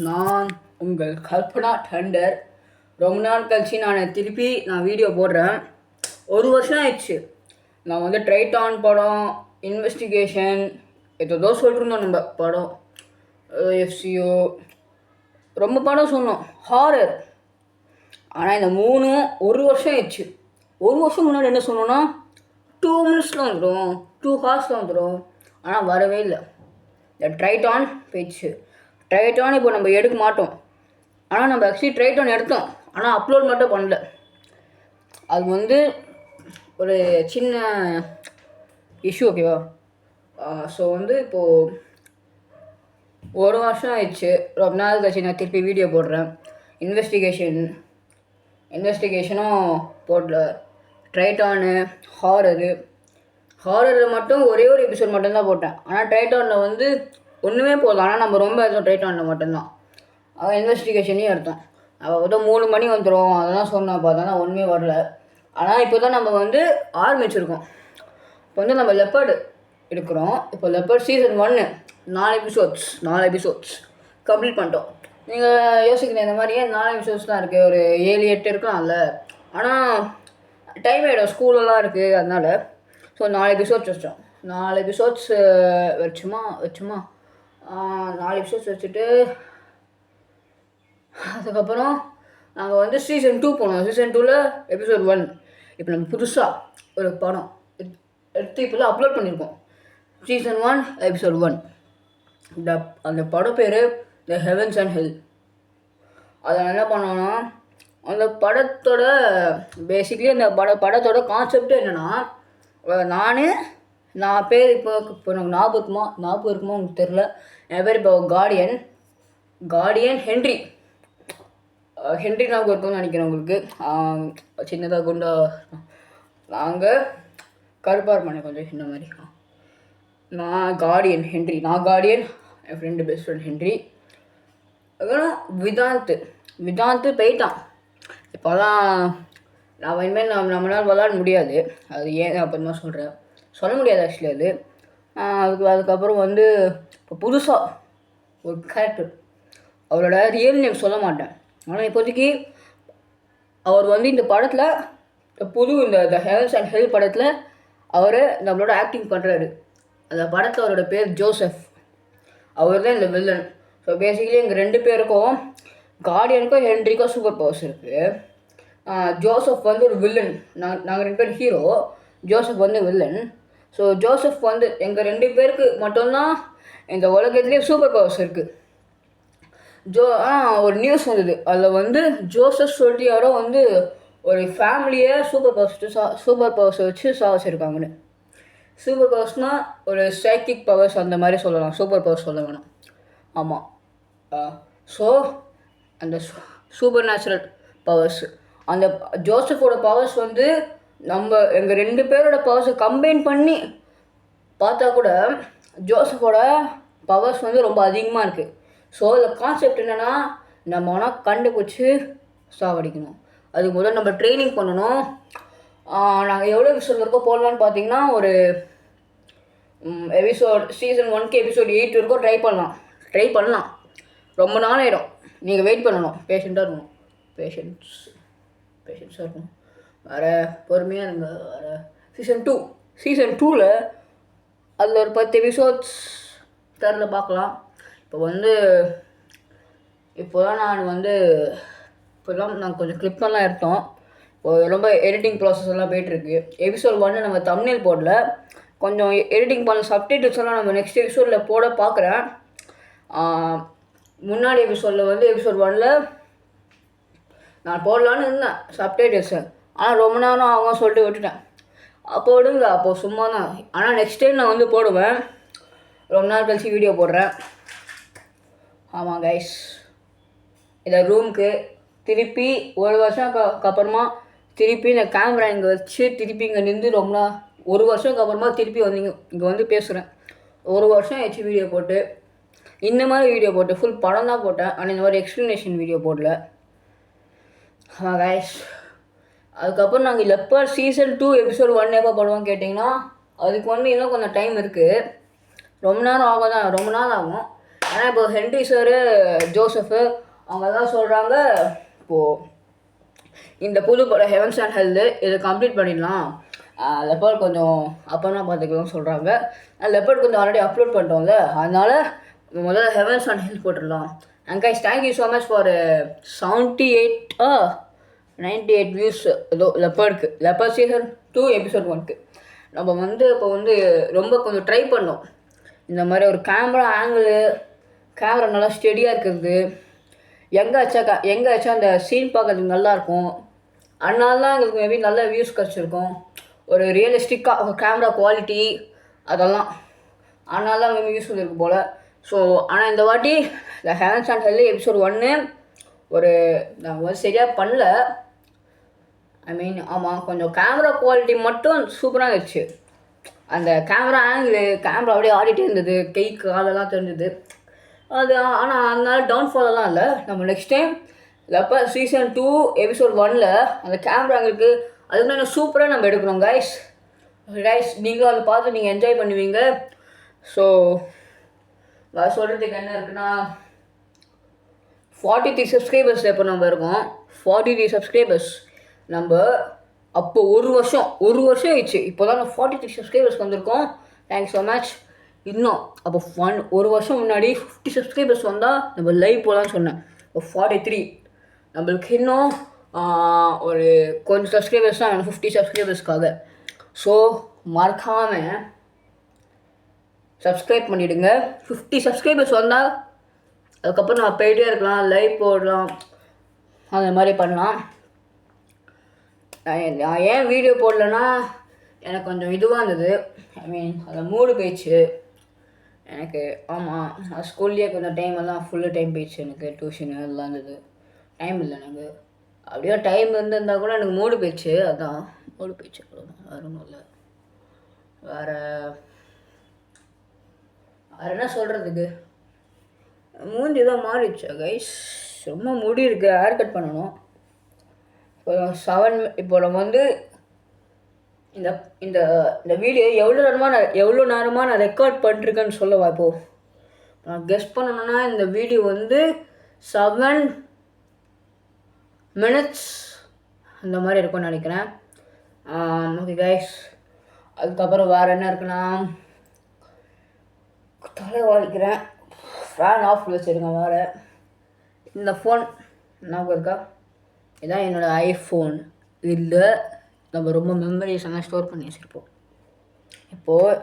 நான் உங்கள் கல்பனா டண்டர். ரொம்ப நாள் கழிச்சு நான் வீடியோ போடுறேன். ஒரு வருஷம் ஆயிடுச்சு. நான் வந்து ட்ரைட்டான் படம், இன்வெஸ்டிகேஷன், ஏதோ சொல்லிருந்தோம். நம்ம படம் எஃப்சிஓ ரொம்ப படம் சொன்னோம், ஹாரர். ஆனால் இந்த மூணும் ஒரு வருஷம் ஆயிடுச்சு. ஒரு வருஷம் முன்னாடி என்ன சொன்னோன்னா 2 மினிட்ஸில் வந்துடும், 2 ஹார்ஸில் வந்துடும். ஆனால் வரவே இல்லை. இந்த ட்ரைட்டான் போயிடுச்சு. ட்ரைட்டான் இப்போ நம்ம எடுக்க மாட்டோம். ஆனால் நம்ம ஆக்சுவலி ட்ரைட்டான் எடுத்தோம், ஆனால் அப்லோட் மட்டும் பண்ணல. அது வந்து ஒரு சின்ன இஷ்யூ, ஓகேவா? ஸோ வந்து இப்போது ஒரு வருஷம் ஆயிடுச்சு. ரொம்ப நாள் கழிச்சு நான் திருப்பி வீடியோ போடுறேன். இன்வெஸ்டிகேஷனும் போடல. ட்ரைட்டானு, ஹாரரில் மட்டும் ஒரே ஒரு எபிசோட் மட்டும்தான் போட்டேன். ஆனால் ட்ரைட்டானில் வந்து ஒன்றுமே போடல. ஆனால் நம்ம ரொம்ப எடுத்தோம் ட்ரைட்டானில் மட்டும்தான். இன்வெஸ்டிகேஷனையும் எடுத்தோம். அவள் வந்து 3 மணி வந்துடும் அதெல்லாம் சொன்னேன். பார்த்தா ஒன்றுமே வரல. ஆனால் இப்போ தான் நம்ம வந்து ஆரம்பிச்சிருக்கோம். இப்போ வந்து நம்ம லெப்பர்டு எடுக்கிறோம். இப்போ லெப்பர்ட் சீசன் 1 4 எபிசோட்ஸ் கம்ப்ளீட் பண்ணிட்டோம். நீங்கள் யோசிக்கிறேன் இந்த மாதிரி ஏன் 4 எபிசோட்ஸ் தான் இருக்குது, ஒரு 7-8 இருக்கலாம்ல. ஆனால் டைம் ஆகிடும், ஸ்கூலெல்லாம் இருக்குது, அதனால். ஸோ 4 எபிசோட்ஸ் வச்சோம். 4 எபிசோட்ஸ் வச்சுமா 4 எபிசோட்ஸ் வச்சுட்டு அதுக்கப்புறம் நாங்கள் வந்து சீசன் 2 போனோம். சீசன் 2ல் எபிசோட் 1 இப்போ நம்ம புதுசாக ஒரு படம் எடுத்து இப்போலாம் அப்லோட் பண்ணியிருக்கோம். Season 1 episode 1. அந்த படம் பேர் த ஹெவன்ஸ் அண்ட் ஹெல். அதை என்ன பண்ணோன்னா, அந்த படத்தோட பேசிக்லி அந்த படத்தோட கான்செப்ட் என்னென்னா, நான் பேர் இப்போ எனக்கு ஞாபகம் இருக்குமோ உங்களுக்கு தெரில. என் பேர் இப்போ கார்டியன் ஹென்றி ஞாபகம் இருக்கும்னு நினைக்கிறேன் உங்களுக்கு. சின்னதாக குண்டா நாங்கள் கருப்பாக இருப்பானே கொஞ்சம் இந்த மாதிரி. நான் கார்டியன், என் ஃப்ரெண்டு பெஸ்ட் ஃப்ரெண்ட் ஹென்றி. அதுக்கப்புறம் விதாந்த் போயிட்டான். இப்போதான் நான் இனிமேல் நம்மளால் விளாட முடியாது. அது ஏன் அப்புறமா சொல்ல முடியாது ஆக்சுவலி. அதுக்கப்புறம் வந்து இப்போ புதுசாக ஒரு கேரக்டர், அவரோட ரியல் நேம் சொல்ல மாட்டேன். ஆனால் இப்போதைக்கு அவர் வந்து இந்த படத்தில் இந்த த ஹெவன்ஸ் அண்ட் ஹெல் படத்தில் அவர் நம்மளோட ஆக்டிங் பண்ணுறாரு. அந்த படத்தில் அவரோட பேர் ஜோசப். அவர் தான் இந்த வில்லன். ஸோ பேசிக்கலி எங்கள் 2 பேருக்கும், கார்டியனுக்கும் ஹென்ரிக்கும் சூப்பர் பவர்ஸ் இருக்குது. ஜோசப் வந்து ஒரு வில்லன். நாங்கள் 2 பேர் ஹீரோ, ஜோசப் வந்து வில்லன். ஸோ ஜோசப் வந்து எங்கள் 2 பேருக்கு மட்டும்தான் இந்த உலகத்துலேயே சூப்பர் பவர்ஸ் இருக்குது. ஒரு நியூஸ் வந்தது, அதில் வந்து ஜோசப் சொல்லிட்டு யாரோ வந்து ஒரு ஃபேமிலியை சூப்பர் பவர்ஸை வச்சு சாவச்சிருக்காங்கன்னு. சூப்பர் பவர்ஸ்னால் ஒரு சைக்கிக் பவர்ஸ் அந்த மாதிரி சொல்லலாம், சூப்பர் பவர்ஸ் சொல்ல வேணாம். ஆமாம். ஸோ அந்த சூப்பர் நேச்சுரல் பவர்ஸ், அந்த ஜோசஃபோட பவர்ஸ் வந்து எங்கள் 2 பேரோட பவர்ஸை கம்பைன் பண்ணி பார்த்தா கூட ஜோசஃபோட பவர்ஸ் வந்து ரொம்ப அதிகமாக இருக்குது. ஸோ இந்த கான்செப்ட் என்னென்னா, நம்ம ஆனால் கண்டுபிடிச்சி சாவடிக்கணும். அதுக்கு முதல்ல நம்ம ட்ரைனிங் பண்ணணும். நாங்கள் எவ்வளோ எபிசோட் வரைக்கும் போடலான்னு பார்த்தீங்கன்னா, ஒரு எபிசோட் சீசன் 1க்கு எபிசோட் 8 வரைக்கும் ட்ரை பண்ணலாம். ரொம்ப நாள் ஆகிடும். நீங்கள் வெயிட் பண்ணணும், பேஷண்ட்டாக இருக்கணும். பேஷன்ஸாக இருக்கணும். வேறு பொறுமையாக இருங்க. வேறு சீசன் 2ல் அதில் ஒரு 10 எபிசோட்ஸ் தரில் பார்க்கலாம். இப்போதான் நாங்கள் கொஞ்சம் கிளிப்லாம் எடுத்தோம். இப்போ ரொம்ப எடிட்டிங் ப்ராசஸ் எல்லாம் போய்ட்டுருக்கு. எபிசோட் 1 நம்ம தம்ப்நெயில் போடல, கொஞ்சம் எடிட்டிங் பண்ண சப்டைட்டில்ஸ் எல்லாம் நம்ம நெக்ஸ்ட் எபிசோடில் போட பார்க்குறேன். முன்னாடி எபிசோடில் வந்து எபிசோட் 1ல் நான் போடலான்னு இருந்தேன் சப்டைட்டில்ஸு. ஆனால் ரொம்ப நேரம் அவங்க சொல்லிட்டு விட்டுட்டேன். அப்போ சும்மா தான். ஆனால் நெக்ஸ்ட் டைம் நான் வந்து போடுவேன். ரொம்ப நாள் கழிச்சு வீடியோ போடுறேன். ஆமாம் கைஸ், இந்த ரூமுக்கு திருப்பி ஒரு வருஷம் அப்புறமா திருப்பி இந்த கேமரா இங்கே வச்சு திருப்பி இங்கே நின்று ஒரு வருஷத்துக்கு அப்புறமா திருப்பி இங்கே வந்து பேசுகிறேன். ஒரு வருஷம் ஆயிடுச்சு வீடியோ போட்டு. இந்த மாதிரி வீடியோ போட்டு ஃபுல் படம் தான் போட்டேன். ஆனால் இந்த மாதிரி எக்ஸ்ப்ளனேஷன் வீடியோ போடல. ஆமாம் கைஸ், அதுக்கப்புறம் நாங்கள் லெப்பர்ட் சீசன் 2 எபிசோட் 1 எப்போ போடுவோம் கேட்டிங்கன்னா, அதுக்கு வந்து இன்னும் கொஞ்சம் டைம் இருக்குது. ரொம்ப நாள் ஆகும். ஆனால் இப்போ ஹென்ரி சாரு ஜோசஃபு அவங்க தான் சொல்கிறாங்க இப்போது இந்த புது படம் ஹெவன்ஸ் அண்ட் ஹெல்து இதை கம்ப்ளீட் பண்ணிடலாம், லெப்பர்ட் கொஞ்சம் அப்புறமா பார்த்துக்கலாம் சொல்கிறாங்க. லெப்பர்ட் கொஞ்சம் ஆல்ரெடி அப்லோட் பண்ணிட்டோம்ல, அதனால் முதல்ல ஹெவன்ஸ் அண்ட் ஹெல்த் போட்டுடலாம். And guys thank you so much for 98 views ஏதோ லெப்பர்ட் சீசன் 2 எபிசோட் 1க்கு. நம்ம வந்து இப்போ வந்து ரொம்ப கொஞ்சம் ட்ரை பண்ணோம், இந்த மாதிரி ஒரு கேமரா நல்லா ஸ்டெடியாக இருக்கிறது, எங்கே வச்சா அந்த சீன் பார்க்கறதுக்கு நல்லாயிருக்கும், அதனால தான் எங்களுக்கு மேபி நல்ல வியூஸ் கிடச்சிருக்கும், ஒரு ரியலிஸ்டிக்காக ஒரு கேமரா குவாலிட்டி அதெல்லாம், அதனால தான் மேபி யூஸ் பண்ணிருக்கு போல். ஸோ ஆனால் இந்த வாட்டி இந்த ஹெவன்ஸ் அண்ட் ஹெல்த் எபிசோட் 1 நாங்கள் சரியாக பண்ணல. ஐ மீன் ஆமாம், கொஞ்சம் கேமரா குவாலிட்டி மட்டும் சூப்பராக இருந்துச்சு. அந்த கேமரா அப்படியே ஆடிட்டே இருந்தது, கை காலெல்லாம் தெரிஞ்சது அது. ஆனால் அதனால டவுன்ஃபாலெல்லாம் இல்லை. நம்ம next time leopard season 2 episode 1 அந்த கேமரா எங்களுக்கு அதுக்கு இன்னும் சூப்பராக நம்ம எடுக்கணும் கைஸ். நீங்களும் அதை பார்த்து நீங்கள் என்ஜாய் பண்ணுவீங்க. ஸோ நான் சொல்கிறதுக்கு என்ன இருக்குன்னா, 43 சப்ஸ்கிரைபர்ஸ் இப்போ நம்ம இருக்கோம். 43 சப்ஸ்கிரைபர்ஸ் நம்ம அப்போ ஒரு வருஷம் ஆயிடுச்சு, இப்போ தான் 43 சப்ஸ்கிரைபர்ஸ் வந்திருக்கோம். Thanks so much. இன்னும் அப்போ ஒரு வருஷம் முன்னாடி 50 சப்ஸ்கிரைபர்ஸ் வந்தால் நம்ம லைவ் போகலான்னு சொன்னேன். இப்போ 43 நம்மளுக்கு இன்னும் ஒரு கொஞ்சம் சப்ஸ்கிரைபர்ஸ் தான் 50 சப்ஸ்கிரைபர்ஸ்க்காக. ஸோ மறக்காமல் சப்ஸ்கிரைப் பண்ணிவிடுங்க. 50 சப்ஸ்கிரைபர்ஸ் வந்தால் அதுக்கப்புறம் நம்ம போயிட்டே இருக்கலாம், லைவ் போடலாம், அந்த மாதிரி பண்ணலாம். நான் ஏன் வீடியோ போடலன்னா எனக்கு கொஞ்சம் இதுவாக இருந்தது, ஐ மீன் அதை மூடு போயிடுச்சு எனக்கு. ஆமாம், ஸ்கூல்லேயே கொஞ்சம் டைம் எல்லாம் ஃபுல்லு டைம் போயிடுச்சு எனக்கு, டியூஷனு எல்லாம் இருந்தது, டைம் இல்லை எனக்கு. அப்படியே டைம் இருந்திருந்தால் கூட எனக்கு மூடு போயிடுச்சு, அதான் மூடு போயிடுச்சு, வேறு ஒன்றும் இல்லை. வேறு என்ன சொல்கிறதுக்கு, மூஞ்சி தான் மாறிடுச்சா கைஸ், ரொம்ப முடி இருக்குது, ஹேர் கட் பண்ணணும். இப்போ நம்ம வந்து இந்த இந்த இந்த வீடியோ எவ்வளோ நேரமாக நான் ரெக்கார்ட் பண்ணிருக்கேன்னு சொல்லவா. இப்போது நான் கெஸ் பண்ணணுன்னா இந்த வீடியோ வந்து 7 minutes அந்த மாதிரி இருக்கும்னு நினைக்கிறேன். ஓகே கைஸ், அதுக்கப்புறம் வேறு என்ன இருக்குன்னா, தலை வாழிக்கிறேன், ஃபேன் ஆஃப் வச்சுருங்க. வேறு இந்த ஃபோன் ஞாபகம் இருக்கா, இதுதான் என்னோடய ஐஃபோன். இல்லை நம்ம ரொம்ப மெமரிஸ் எல்லாம் ஸ்டோர் பண்ணி வச்சுருப்போம். இப்போது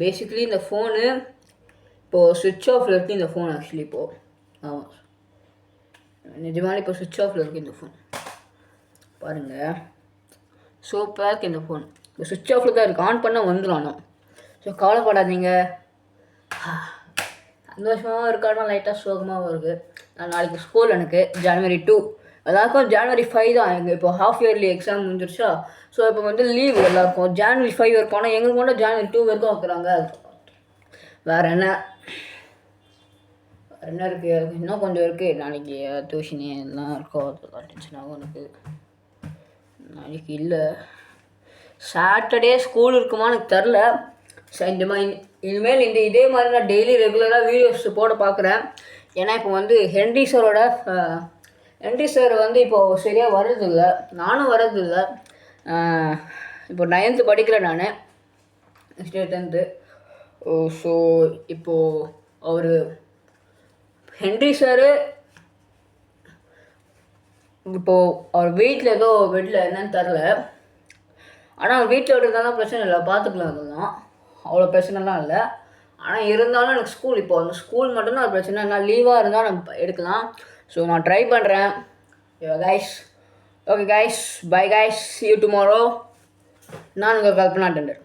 பேசிக்கலி இந்த ஃபோனு இப்போது சுவிட்ச் ஆஃபில் இருக்குது இந்த ஃபோன். ஆக்சுவலி இப்போது ஆமாம், நிஜமாலே இப்போ சுவிட்ச் ஆஃபில் இருக்குது இந்த ஃபோன். பாருங்கள், சூப்பராக இருக்குது இந்த ஃபோன். இப்போ சுவிட்ச் ஆஃபில் தான் இருக்குது, ஆன் பண்ணால் வந்துடும். ஆனால் ஸோ கவலைப்படாதீங்க, சந்தோஷமாகவும் இருக்கானா லைட்டாக சோகமாகவும் இருக்குது. நான் நாளைக்கு ஸ்கூல் எனக்கு January 2, எல்லாருக்கும் January 5 தான். எங்கள் இப்போ ஹாஃப் இயர்லி எக்ஸாம் முடிஞ்சிருச்சா, ஸோ இப்போ வந்து லீவ் எல்லாருக்கும் January 5 இருக்கும். ஆனால் எங்களுக்கு மட்டும் January 2 வரைக்கும் வைக்கிறாங்க. வேறு என்ன இருக்குது, இன்னும் கொஞ்சம் இருக்குது. நாளைக்கு டியூஷனு எல்லாம் இருக்கும், அதெல்லாம் டென்ஷன் ஆகும் எனக்கு. நாளைக்கு இல்லை, சாட்டர்டே ஸ்கூல் இருக்குமா எனக்கு தெரில. இனிமேல் இதே மாதிரி நான் டெய்லி ரெகுலராக வீடியோஸ் போட பார்க்குறேன். ஏன்னா இப்போ வந்து ஹென்ரி சார் வந்து இப்போது சரியாக வர்றதில்லை, நானும் வர்றதில்லை. இப்போ 9th படிக்கிறேன் நான், நெக்ஸ்ட் 10th. ஸோ இப்போது ஹென்ரி சார் இப்போது அவர் வீட்டில் ஏதோ பெட்டில் என்னன்னு தெரில. ஆனால் அவர் வீட்டில் இருந்தாலும் பிரச்சனை இல்லை, பார்த்துக்கலாம், அதெல்லாம் அவ்வளோ பிரச்சனைலாம் இல்லை. ஆனால் இருந்தாலும் எனக்கு ஸ்கூல், இப்போ அந்த ஸ்கூல் மட்டும்தான் பிரச்சனை. நான் லீவாக இருந்தால் நம்ம எடுக்கலாம். ஸோ நான் ட்ரை பண்ணுறேன். Guys, okay guys, bye guys, see you tomorrow. நான் உங்கள் கல்பனா டெண்டர்.